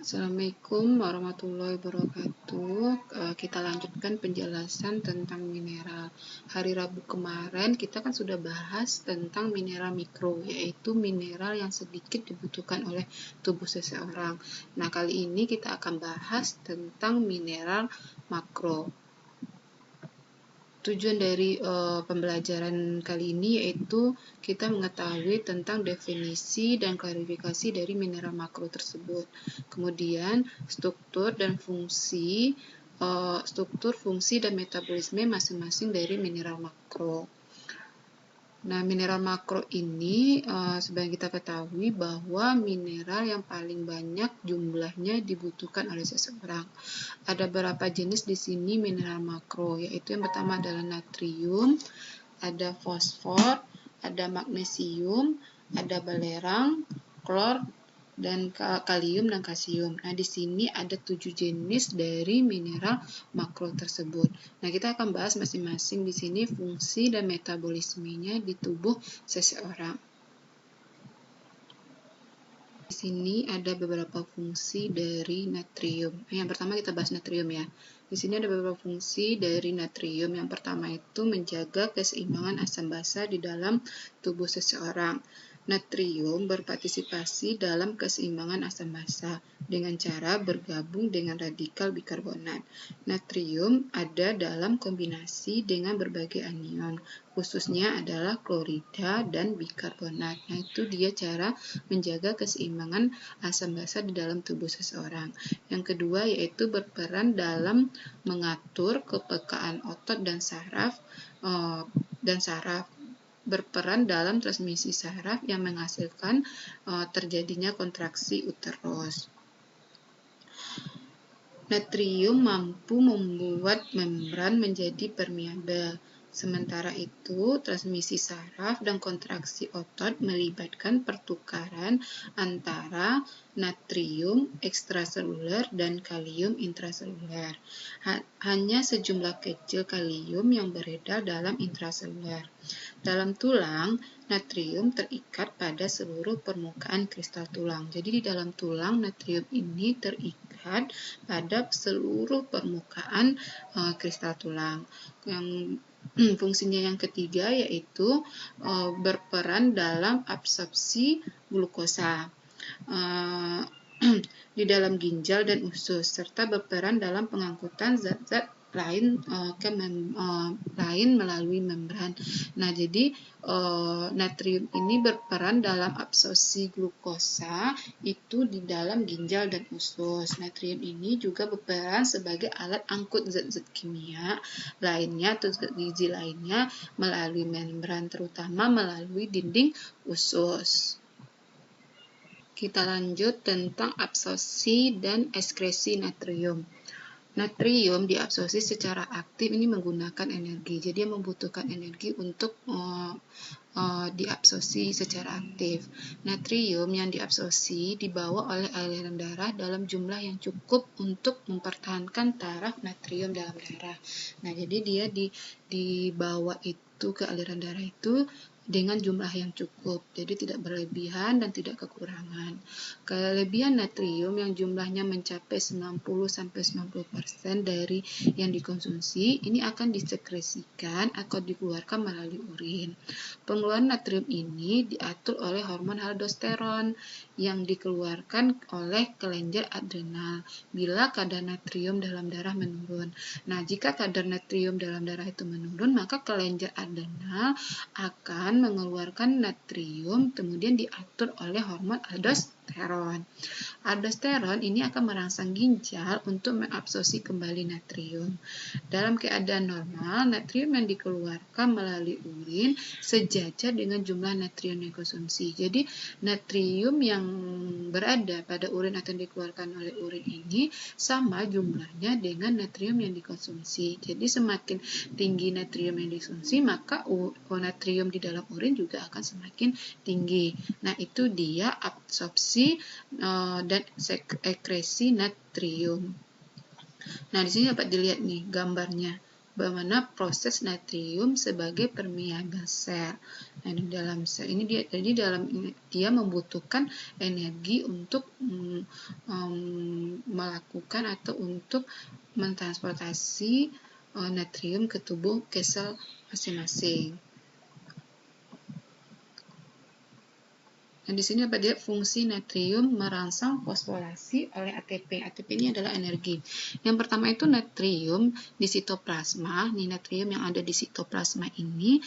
Assalamualaikum warahmatullahi wabarakatuh. Kita lanjutkan penjelasan tentang mineral. Hari Rabu kemarin kita kan sudah bahas tentang mineral mikro, yaitu mineral yang sedikit dibutuhkan oleh tubuh seseorang. Nah, kali ini kita akan bahas tentang mineral makro. Tujuan dari pembelajaran kali ini yaitu kita mengetahui tentang definisi dan klarifikasi dari mineral makro tersebut. Kemudian struktur, fungsi dan metabolisme masing-masing dari mineral makro. Nah, mineral makro ini sebagai kita ketahui bahwa mineral yang paling banyak jumlahnya dibutuhkan oleh seseorang. Ada beberapa jenis di sini mineral makro, yaitu yang pertama adalah natrium, ada fosfor, ada magnesium, ada belerang, klor, dan kalium dan kalsium. Nah, di sini ada 7 jenis dari mineral makro tersebut. Nah, kita akan bahas masing-masing di sini fungsi dan metabolismenya di tubuh seseorang. Di sini ada beberapa fungsi dari natrium. Yang pertama kita bahas natrium ya. Di sini ada beberapa fungsi dari natrium. Yang pertama itu menjaga keseimbangan asam basa di dalam tubuh seseorang. Natrium berpartisipasi dalam keseimbangan asam basa dengan cara bergabung dengan radikal bikarbonat. Natrium ada dalam kombinasi dengan berbagai anion, khususnya adalah klorida dan bikarbonat. Nah, itu dia cara menjaga keseimbangan asam basa di dalam tubuh seseorang. Yang kedua yaitu berperan dalam mengatur kepekaan otot dan saraf, berperan dalam transmisi saraf yang menghasilkan terjadinya kontraksi uterus. Natrium mampu membuat membran menjadi permeabel. Sementara itu, transmisi saraf dan kontraksi otot melibatkan pertukaran antara natrium ekstraseluler dan kalium intraseluler. Hanya sejumlah kecil kalium yang beredar dalam intraseluler. Dalam tulang, natrium terikat pada seluruh permukaan kristal tulang. Jadi di dalam tulang, natrium ini terikat pada seluruh permukaan kristal tulang. Yang fungsinya yang ketiga yaitu berperan dalam absorpsi glukosa di dalam ginjal dan usus, serta berperan dalam pengangkutan zat-zat lain melalui membran. Nah, jadi natrium ini berperan dalam absorpsi glukosa itu di dalam ginjal dan usus. Natrium ini juga berperan sebagai alat angkut zat-zat kimia lainnya atau zat gizi lainnya melalui membran, terutama melalui dinding usus. Kita lanjut tentang absorpsi dan ekskresi natrium. Natrium diabsorpsi secara aktif ini menggunakan energi, jadi membutuhkan energi untuk diabsorpsi secara aktif. Natrium yang diabsorpsi dibawa oleh aliran darah dalam jumlah yang cukup untuk mempertahankan taraf natrium dalam darah. Nah, jadi dia dibawa itu ke aliran darah itu dengan jumlah yang cukup, jadi tidak berlebihan dan tidak kekurangan. Kelebihan natrium yang jumlahnya mencapai 90-90% dari yang dikonsumsi, ini akan disekresikan atau dikeluarkan melalui urin. Pengeluaran natrium ini diatur oleh hormon aldosteron yang dikeluarkan oleh kelenjar adrenal bila kadar natrium dalam darah menurun. Nah, jika kadar natrium dalam darah itu menurun, maka kelenjar adrenal akan mengeluarkan natrium, kemudian diatur oleh hormon aldosteron. Aldosteron ini akan merangsang ginjal untuk mengabsorpsi kembali natrium. Dalam keadaan normal, natrium yang dikeluarkan melalui urin sejajar dengan jumlah natrium yang dikonsumsi. Jadi, natrium yang berada pada urin atau yang dikeluarkan oleh urin ini sama jumlahnya dengan natrium yang dikonsumsi. Jadi, semakin tinggi natrium yang dikonsumsi, maka natrium di dalam urin juga akan semakin tinggi. Nah, itu dia absorpsi dan ekskresi natrium. Nah, di sini dapat dilihat nih gambarnya, bagaimana proses natrium sebagai permeabel sel. Nah, di dalam sel ini dia membutuhkan energi untuk melakukan atau untuk mentransportasi natrium ke tubuh ke sel masing-masing. Nah, di sini dapat dilihat fungsi natrium merangsang fosforilasi oleh ATP. ATP ini adalah energi. Yang pertama itu natrium di sitoplasma. Ini natrium yang ada di sitoplasma ini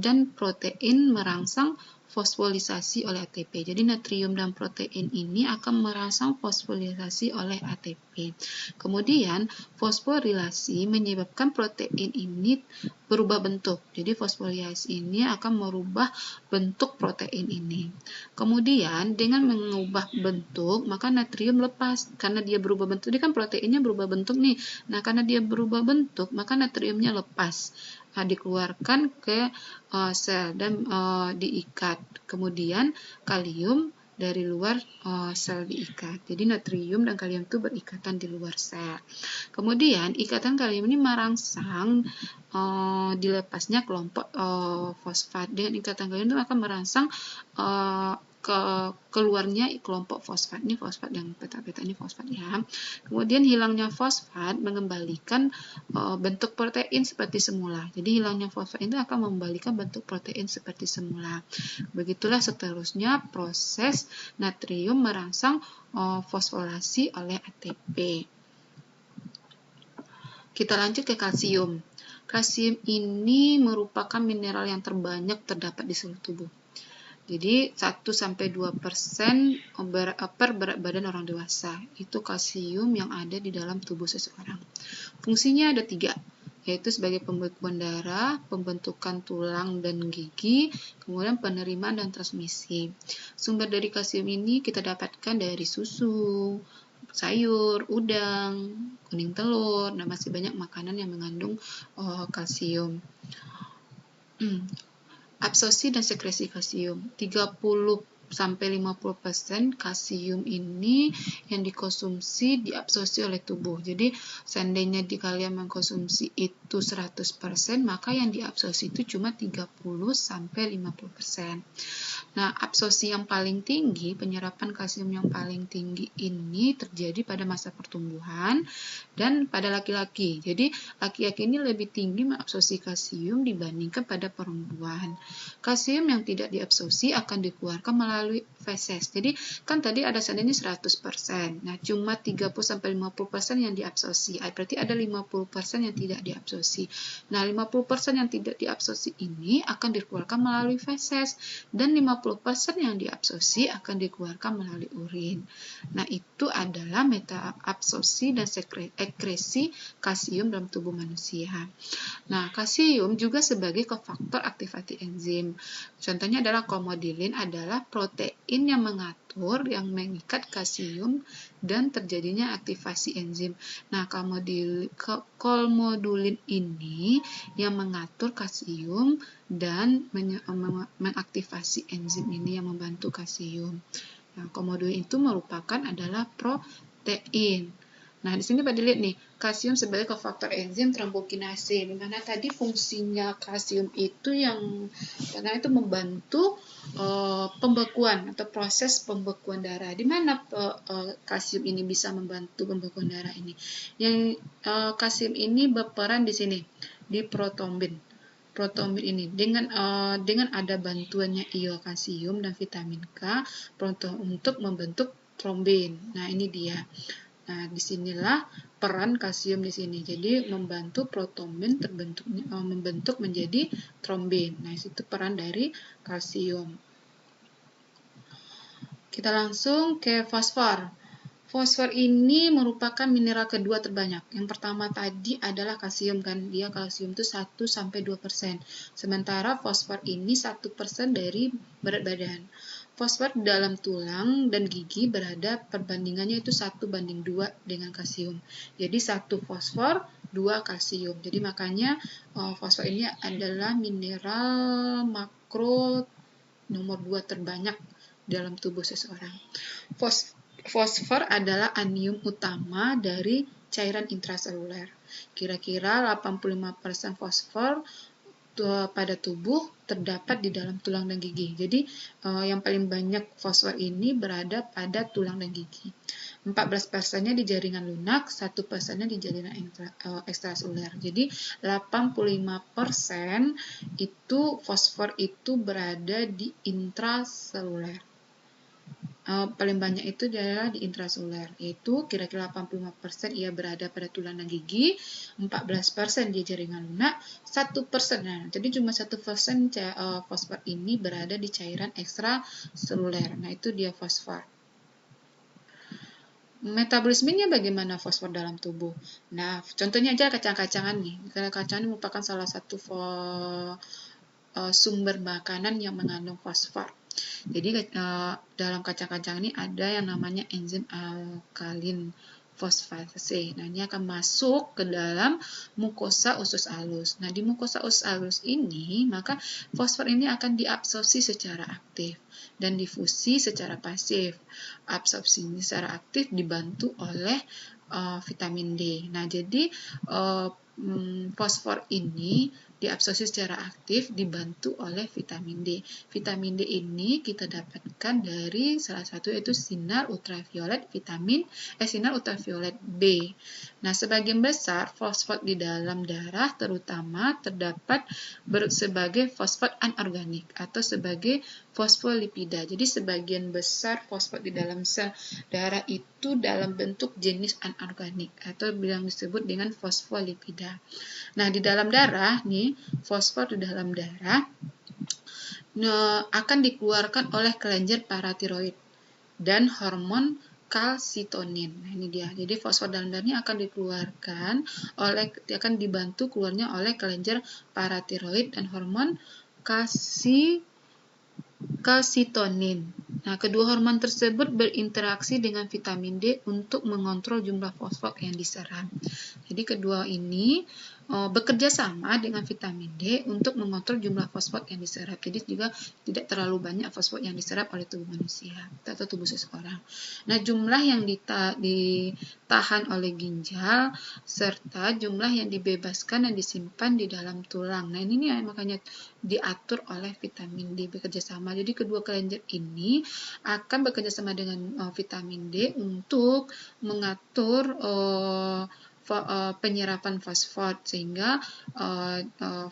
dan protein merangsang fosforilisasi oleh ATP. Jadi natrium dan protein ini akan merangsang fosforilisasi oleh ATP. Kemudian fosforilasi menyebabkan protein ini berubah bentuk. Jadi fosforilasi ini akan merubah bentuk protein ini. Kemudian dengan mengubah bentuk, maka natrium lepas karena dia berubah bentuk. Ini kan proteinnya berubah bentuk nih. Nah, karena dia berubah bentuk, maka natriumnya lepas. Dikeluarkan ke sel dan diikat. Kemudian kalium dari luar sel diikat. Jadi natrium dan kalium itu berikatan di luar sel. Kemudian ikatan kalium ini merangsang dilepasnya kelompok fosfat. Dengan ikatan kalium itu akan merangsang keluarnya kelompok fosfat. Ini fosfat yang peta-peta ini fosfat ya. Kemudian hilangnya fosfat mengembalikan bentuk protein seperti semula. Jadi hilangnya fosfat itu akan mengembalikan bentuk protein seperti semula. Begitulah seterusnya proses natrium merangsang fosforilasi oleh ATP. Kita lanjut ke kalsium. Kalsium ini merupakan mineral yang terbanyak terdapat di seluruh tubuh. Jadi 1-2% per berat badan orang dewasa itu kalsium yang ada di dalam tubuh seseorang. Fungsinya ada 3, yaitu sebagai pembekuan darah, pembentukan tulang dan gigi, kemudian penerimaan dan transmisi. Sumber dari kalsium ini kita dapatkan dari susu, sayur, udang, kuning telur, dan masih banyak makanan yang mengandung kalsium. Absorpsi dan sekresi kalsium. 30-50% kalsium ini yang dikonsumsi diabsorpsi oleh tubuh. Jadi seandainya kalian mengkonsumsi itu 100%, maka yang diabsorpsi itu cuma 30-50%. Nah, absorpsi yang paling tinggi, penyerapan kalsium yang paling tinggi ini terjadi pada masa pertumbuhan dan pada laki-laki. Jadi, laki-laki ini lebih tinggi mengabsorpsi kalsium dibandingkan pada perempuan. Kalsium yang tidak diabsorpsi akan dikeluarkan melalui feses. Jadi, kan tadi ada seandainya 100%. Nah, cuma 30-50% yang diabsorpsi. Berarti ada 50% yang tidak diabsorpsi. Nah, 50% yang tidak diabsorpsi ini akan dikeluarkan melalui feses dan 50% yang diabsorpsi akan dikeluarkan melalui urin. Nah, itu adalah metaabsorpsi dan ekresi kalsium dalam tubuh manusia. Nah, kalsium juga sebagai kofaktor aktivasi enzim. Contohnya adalah kolmodulin adalah protein yang mengatur, yang mengikat kalsium dan terjadinya aktivasi enzim. Nah, kolmodulin ini yang mengatur kalsium dan mengaktifasi enzim ini yang membantu kalsium. Nah, kolmodulin itu merupakan adalah protein. Nah, di sini pada lihat nih, kalsium sebagai kofaktor enzim trombokinase. Di mana tadi fungsinya kalsium itu yang karena itu membantu pembekuan atau proses pembekuan darah. Di mana kalsium ini bisa membantu pembekuan darah ini? Yang kalsium ini berperan di sini di protombin. Protombin ini dengan ada bantuannya ion kalsium dan vitamin K untuk membentuk trombin. Nah, ini dia. Nah, disinilah peran kalsium di sini. Jadi membantu protombin membentuk menjadi trombin. Nah, itu peran dari kalsium. Kita langsung ke fosfor. Fosfor ini merupakan mineral kedua terbanyak. Yang pertama tadi adalah kalsium kan. Dia kalsium itu 1-2%. Sementara fosfor ini 1% dari berat badan. Fosfor di dalam tulang dan gigi berada perbandingannya itu 1:2 dengan kalsium. Jadi 1 fosfor, 2 kalsium. Jadi makanya fosfor ini adalah mineral makro nomor 2 terbanyak dalam tubuh seseorang. Fosfor adalah anion utama dari cairan intraseluler. Kira-kira 85% fosfor pada tubuh terdapat di dalam tulang dan gigi. Jadi yang paling banyak fosfor ini berada pada tulang dan gigi. 14%-nya di jaringan lunak, 1%-nya di jaringan ekstraseluler. Jadi 85% itu fosfor itu berada di intraseluler. Paling banyak itu adalah di intraseluler, yaitu kira-kira 85% ia berada pada tulang dan gigi, 14% di jaringan lunak, 1%. Nah, jadi cuma 1% fosfor ini berada di cairan ekstraseluler. Nah, itu dia fosfor. Metabolismenya bagaimana fosfor dalam tubuh? Nah, contohnya aja kacang-kacangan nih. Kacang ini merupakan salah satu sumber makanan yang mengandung fosfor. Jadi dalam kacang-kacang ini ada yang namanya enzim alkalin fosfatase. Nah, ini akan masuk ke dalam mukosa usus halus. Nah, di mukosa usus halus ini, maka fosfor ini akan diabsorpsi secara aktif dan difusi secara pasif. Absorpsi secara aktif dibantu oleh vitamin D. Nah, jadi fosfor ini diabsorpsi secara aktif dibantu oleh vitamin D. Vitamin D ini kita dapatkan dari salah satu yaitu sinar ultraviolet sinar ultraviolet B. Nah, sebagian besar fosfat di dalam darah terutama terdapat sebagai fosfat anorganik atau sebagai fosfolipida. Jadi sebagian besar fosfat di dalam sel darah itu dalam bentuk jenis anorganik atau yang disebut dengan fosfolipida. Nah, di dalam darah nih, fosfor di dalam darah akan dikeluarkan oleh kelenjar paratiroid dan hormon kalsitonin. Nah, ini dia. Jadi fosfor dalam darahnya akan akan dibantu keluarnya oleh kelenjar paratiroid dan hormon kalsitonin. Nah, kedua hormon tersebut berinteraksi dengan vitamin D untuk mengontrol jumlah fosfor yang diserap. Jadi kedua ini bekerja sama dengan vitamin D untuk mengontrol jumlah fosfor yang diserap. Jadi juga tidak terlalu banyak fosfor yang diserap oleh tubuh manusia atau tubuh seseorang. Nah, jumlah yang ditahan oleh ginjal serta jumlah yang dibebaskan dan disimpan di dalam tulang. Nah, ini makanya diatur oleh vitamin D bekerja sama. Jadi kedua kelenjar ini akan bekerja sama dengan vitamin D untuk mengatur penyerapan fosfor sehingga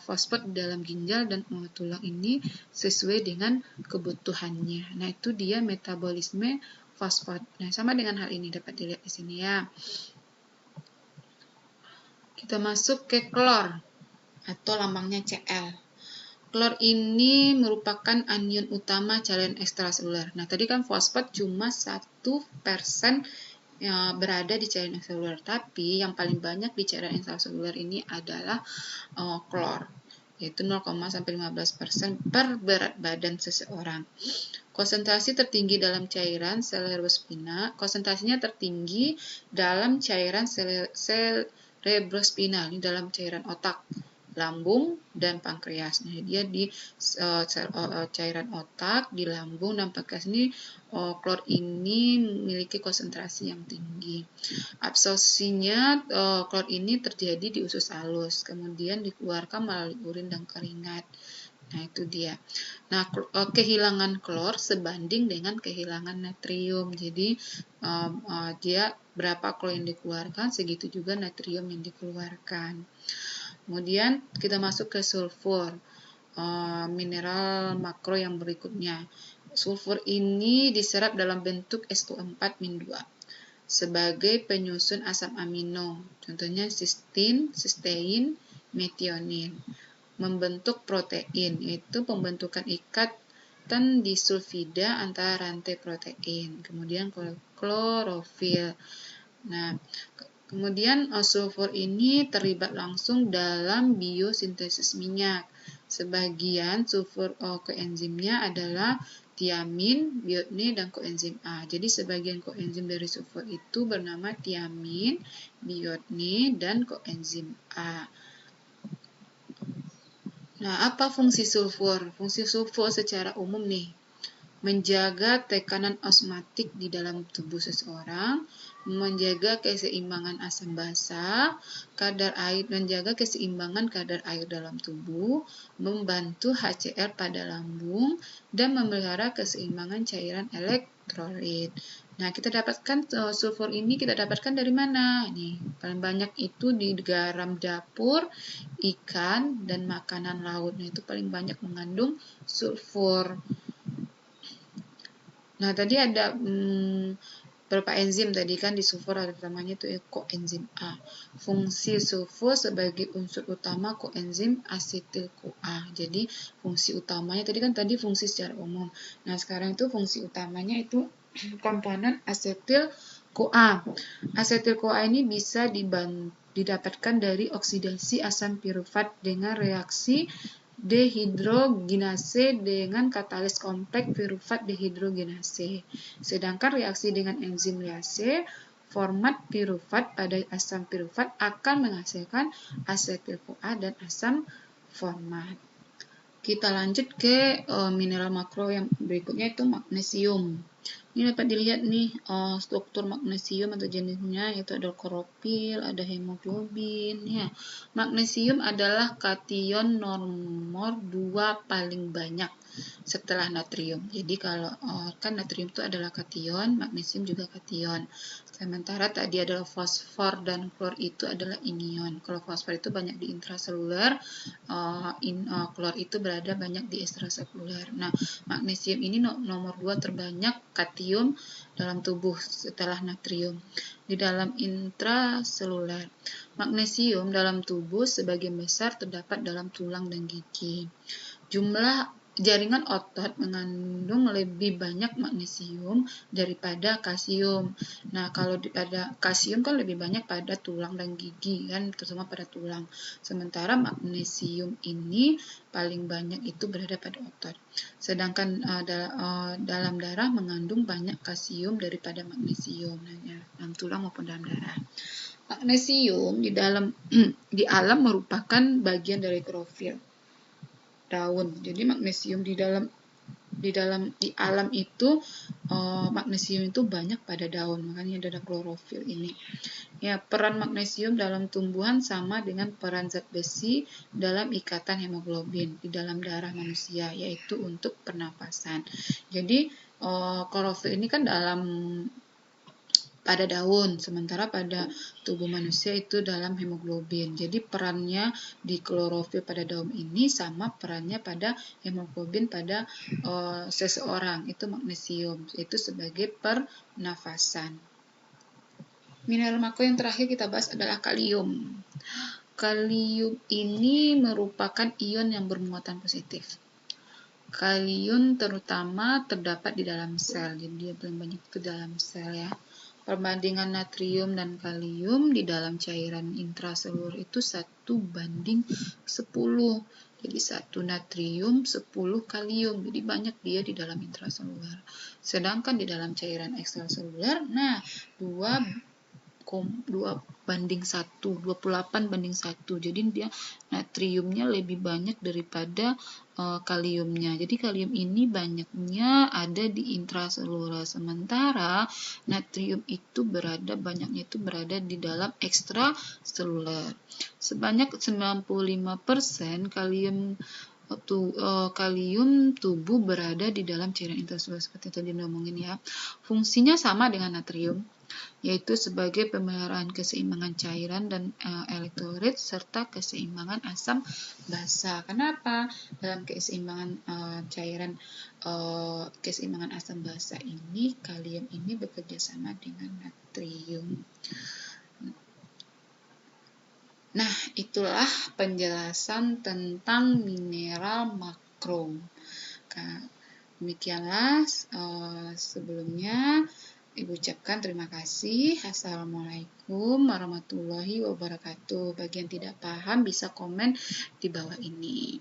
fosfor di dalam ginjal dan tulang ini sesuai dengan kebutuhannya. Nah, itu dia metabolisme fosfor. Nah, sama dengan hal ini dapat dilihat di sini ya. Kita masuk ke klor atau lambangnya Cl. Klor ini merupakan anion utama cairan ekstraseluler. Nah, tadi kan fosfat cuma 1% berada di cairan ekstraseluler, tapi yang paling banyak di cairan ekstraseluler ini adalah klor, yaitu 0,15% per berat badan seseorang. Konsentrasi tertinggi dalam cairan cerebrospinal, konsentrasinya tertinggi dalam cairan cerebrospinal, ini dalam cairan otak, lambung, dan pankreas. Nah, dia di cairan otak, di lambung, dan pankreas ini klor ini memiliki konsentrasi yang tinggi. Absorpsinya klor ini terjadi di usus halus, kemudian dikeluarkan melalui urin dan keringat. Nah, itu dia. Nah, kehilangan klor sebanding dengan kehilangan natrium. Jadi, dia berapa klor yang dikeluarkan, segitu juga natrium yang dikeluarkan. Kemudian kita masuk ke sulfur, mineral makro yang berikutnya. Sulfur ini diserap dalam bentuk SO4-2 sebagai penyusun asam amino, contohnya cysteine, methionine. Membentuk protein, yaitu pembentukan ikatan disulfida antara rantai protein. Kemudian klorofil. Nah, kemudian sulfur ini terlibat langsung dalam biosintesis minyak. Sebagian sulfur koenzimnya adalah tiamin, biotne, dan koenzim A. Jadi sebagian koenzim dari sulfur itu bernama tiamin, biotne, dan koenzim A. Nah, apa fungsi sulfur? Fungsi sulfur secara umum nih, menjaga tekanan osmotik di dalam tubuh seseorang, menjaga keseimbangan asam basa, menjaga keseimbangan kadar air dalam tubuh, membantu HCl pada lambung, dan memelihara keseimbangan cairan elektrolit. Nah, kita dapatkan sulfur ini kita dapatkan dari mana? Nih, paling banyak itu di garam dapur, ikan, dan makanan laut. Nah, itu paling banyak mengandung sulfur. Nah, tadi ada beberapa enzim tadi kan di sulfur ada namanya itu koenzim A. Fungsi sulfur sebagai unsur utama koenzim asetil-CoA. Jadi fungsi utamanya tadi fungsi secara umum. Nah, sekarang itu fungsi utamanya itu komponen asetil-CoA. Asetil-CoA ini bisa didapatkan dari oksidasi asam pirufat dengan reaksi dehidrogenase dengan katalis kompleks pirufat dehidrogenase. Sedangkan reaksi dengan enzim liase, format pirufat pada asam pirufat akan menghasilkan asetil-CoA dan asam format. Kita lanjut ke mineral makro yang berikutnya itu magnesium. Ini dapat dilihat nih struktur magnesium atau jenisnya, yaitu ada klorofil, ada hemoglobin. Ya, magnesium adalah kation nomor 2 paling banyak setelah natrium. Jadi kalau kan natrium itu adalah kation, magnesium juga kation. Sementara tadi adalah fosfor dan klor itu adalah anion. Kalau fosfor itu banyak di intraseluler, klor itu berada banyak di ekstraseluler. Nah, magnesium ini nomor 2 terbanyak kation dalam tubuh setelah natrium. Di dalam intraseluler, magnesium dalam tubuh sebagian besar terdapat dalam tulang dan gigi. Jumlah jaringan otot mengandung lebih banyak magnesium daripada kalsium. Nah, kalau pada kalsium kan lebih banyak pada tulang dan gigi kan, terutama pada tulang. Sementara magnesium ini paling banyak itu berada pada otot. Sedangkan dalam darah mengandung banyak kalsium daripada magnesium, dalam tulang maupun dalam darah. Magnesium di alam merupakan bagian dari klorofil daun. Jadi magnesium di alam itu magnesium itu banyak pada daun, makanya ada klorofil ini. Ya, peran magnesium dalam tumbuhan sama dengan peran zat besi dalam ikatan hemoglobin di dalam darah manusia, yaitu untuk pernapasan. Jadi klorofil ini kan pada daun, sementara pada tubuh manusia itu dalam hemoglobin. Jadi perannya di klorofil pada daun ini sama perannya pada hemoglobin pada seseorang, itu magnesium, itu sebagai pernafasan. Mineral makro yang terakhir kita bahas adalah kalium. Kalium ini merupakan ion yang bermuatan positif. Kalium terutama terdapat di dalam sel, jadi dia paling banyak itu dalam sel ya. Perbandingan natrium dan kalium di dalam cairan intraselulur itu 1:10. Jadi 1 natrium, 10 kalium. Jadi banyak dia di dalam intraseluler. Sedangkan di dalam cairan ekstraseluler, 28:1. Jadi dia natriumnya lebih banyak daripada kaliumnya. Jadi kalium ini banyaknya ada di intraseluler, sementara natrium itu banyaknya itu berada di dalam ekstraseluler. Sebanyak 95% kalium tubuh berada di dalam cairan intraseluler seperti tadi diomongin ya. Fungsinya sama dengan natrium, yaitu sebagai pemeliharaan keseimbangan cairan dan elektrolit serta keseimbangan asam basa. Kenapa? Dalam keseimbangan keseimbangan asam basa ini kalium ini bekerja sama dengan natrium. Nah, itulah penjelasan tentang mineral makro. Demikianlah sebelumnya. Ibu ucapkan terima kasih. Assalamualaikum warahmatullahi wabarakatuh. Bagi yang tidak paham bisa komen di bawah ini.